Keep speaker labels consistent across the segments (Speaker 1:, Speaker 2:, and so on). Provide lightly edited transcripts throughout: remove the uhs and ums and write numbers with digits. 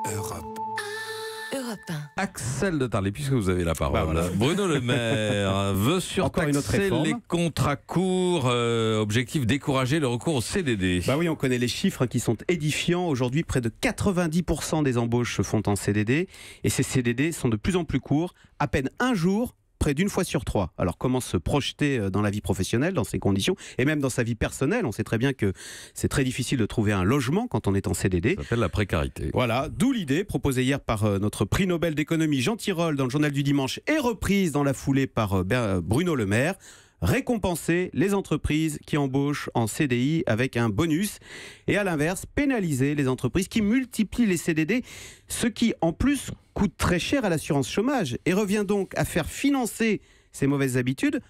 Speaker 1: Europe.
Speaker 2: Europe 1.
Speaker 3: Axel de Tarlet, puisque vous avez la parole.
Speaker 1: Bah voilà.
Speaker 3: Bruno Le Maire veut
Speaker 1: Encore une autre
Speaker 3: surtaxer
Speaker 1: réforme.
Speaker 3: les contrats courts. Objectif, décourager le recours au CDD.
Speaker 1: Bah oui, on connaît les chiffres qui sont édifiants. Aujourd'hui, près de 90% des embauches se font en CDD. Et ces CDD sont de plus en plus courts, à peine un jour, près d'une fois sur 3. Alors comment se projeter dans la vie professionnelle, dans ces conditions, et même dans sa vie personnelle? On sait très bien que c'est très difficile de trouver un logement quand on est en CDD.
Speaker 3: Ça s'appelle la précarité.
Speaker 1: Voilà, d'où l'idée proposée hier par notre prix Nobel d'économie Jean Tirole dans le Journal du Dimanche et reprise dans la foulée par Bruno Le Maire. Récompenser les entreprises qui embauchent en CDI avec un bonus et à l'inverse, pénaliser les entreprises qui multiplient les CDD, ce qui en plus coûte très cher à l'assurance chômage et revient donc à faire financer ces mauvaises habitudes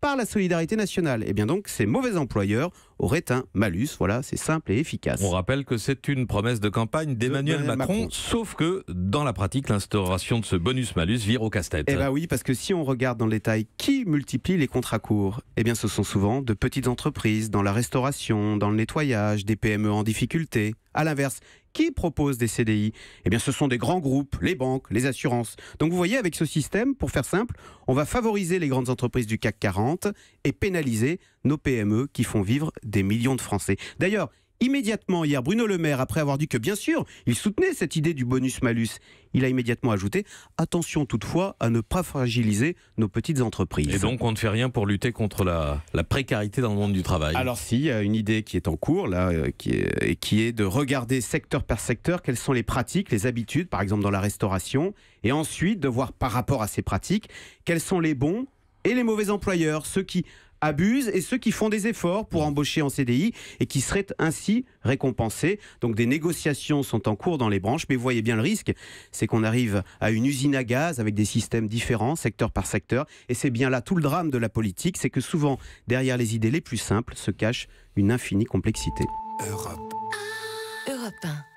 Speaker 1: par la solidarité nationale. Et bien donc, ces mauvais employeurs auraient un malus. Voilà, c'est simple et efficace.
Speaker 3: On rappelle que c'est une promesse de campagne d'Emmanuel Macron, sauf que dans la pratique, l'instauration de ce bonus-malus vire au casse-tête.
Speaker 1: Eh bien oui, parce que si on regarde dans le détail qui multiplie les contrats courts, eh bien ce sont souvent de petites entreprises dans la restauration, dans le nettoyage, des PME en difficulté. À l'inverse, qui propose des CDI? Eh bien ce sont des grands groupes, les banques, les assurances. Donc vous voyez, avec ce système, pour faire simple, on va favoriser les grandes entreprises du CAC 40 et pénaliser nos PME qui font vivre des millions de Français. D'ailleurs, immédiatement hier, Bruno Le Maire, après avoir dit que bien sûr, il soutenait cette idée du bonus-malus, il a immédiatement ajouté « Attention toutefois à ne pas fragiliser nos petites entreprises ».
Speaker 3: Et donc on ne fait rien pour lutter contre la précarité dans le monde du travail.
Speaker 1: Alors si, il y a une idée qui est en cours, là, qui est de regarder secteur par secteur quelles sont les pratiques, les habitudes, par exemple dans la restauration, et ensuite de voir par rapport à ces pratiques, quels sont les bons et les mauvais employeurs, ceux qui abusent et ceux qui font des efforts pour embaucher en CDI et qui seraient ainsi récompensés. Donc des négociations sont en cours dans les branches, mais vous voyez bien le risque, c'est qu'on arrive à une usine à gaz avec des systèmes différents, secteur par secteur, et c'est bien là tout le drame de la politique, c'est que souvent, derrière les idées les plus simples, se cache une infinie complexité.
Speaker 2: Europe 1.